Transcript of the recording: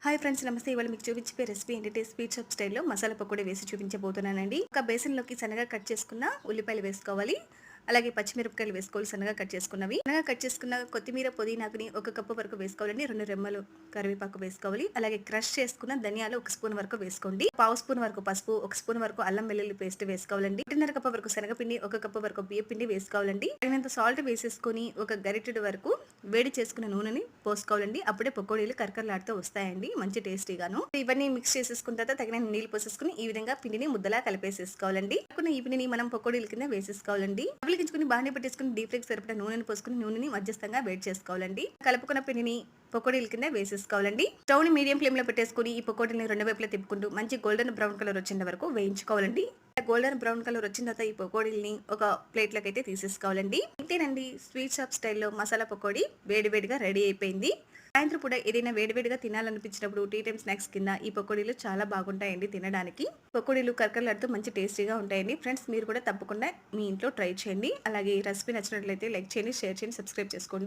Hi friends, నమస్తే. ఇవాళ మీకు చూపించే రెసిపీ ఏంటంటే స్వీట్ షాప్ స్టైల్లో మసాలా పకోడీ వేసి చూపించబోతున్నానండి. ఒక బేసన్లోకి సన్నగా కట్ చేసుకున్న ఉల్లిపాయలు వేసుకోవాలి. అలాగే పచ్చిమిరపకాయలు వేసుకోవాలి, సన్నగా కట్ చేసుకున్నవి. సన్నగా కట్ చేసుకున్న కొత్తిమీర, పుదీనాకుని 1 కప్పు వరకు వేసుకోవాలండి. 2 రెమ్మలు కరివేపాకు వేసుకోవాలి. అలాగే క్రష్ చేసుకున్న ధనియాలు 1 స్పూన్ వరకు వేసుకోండి. 1/2 స్పూన్ వరకు పసుపు, 1 స్పూన్ వరకు అల్లం వెల్లుల్లి పేస్ట్ వేసుకోవాలండి. 1.5 కప్పు వరకు శనగపిండి, 1 కప్పు వరకు బియ్య పిండి వేసుకోవాలండి. తగినంత సాల్ట్ వేసేసుకొని ఒక గరిటెడు వరకు వేడి చేసుకున్న నూనెని పోసుకోవాలండి. అప్పుడే పకోడీలు కరకరలాడుతూ వస్తాయండి, మంచి టేస్టీగాను. ఇవన్నీ మిక్స్ చేసేసుకున్న తర్వాత తగిన నీళ్లు పోసేసుకుని ఈ విధంగా పిండిని ముద్దలా కలిపేసేసుకోవాలండి. ఈ పిండిని మనం పకోడీల కింద వేసేసుకోవాలండి. ఉడికించుకుని బాండీ పెట్టేసుకుని డీప్ ఫ్రైకి సరిపడా నూనెని పోసుకుని నూనెని మధ్యస్థంగా వేడి చేసుకోవాలండి. కలుపుకున్న పిండిని పకోడీల కింద వేసేసుకోవాలండి. స్టవ్ ని మీడియం ఫ్లేమ్ లో పెట్టేసుకుని ఈ పకోడీని రెండు వైపులా తిప్పుకుంటూ మంచి గోల్డెన్ బ్రౌన్ కలర్ వచ్చేంత వరకు వేయించుకోవాలండి. గోల్డెన్ బ్రౌన్ కలర్ వచ్చిన తర్వాత ఈ పకోడీల్ని ఒక ప్లేట్ లోకి అయితే తీసేసుకోవాలండి. ఇంతేనండి, స్వీట్ షాప్ స్టైల్లో మసాలా పకోడీ వేడివేడిగా రెడీ అయిపోయింది. సాయంత్రం పూట ఏదైనా వేడివేడిగా తినాలనిపించినప్పుడు టీ టైమ్ స్నాక్స్ కింద ఈ పకోడీలు చాలా బాగుంటాయండి తినడానికి. పకోడీలు కరకరలాడుతూ మంచి టేస్టీగా ఉంటాయండి. ఫ్రెండ్స్, మీరు కూడా తప్పకుండా మీ ఇంట్లో ట్రై చేయండి. అలాగే ఈ రెసిపీ నచ్చినట్లయితే లైక్ చేయండి, షేర్ చేయండి, సబ్స్క్రైబ్ చేసుకోండి.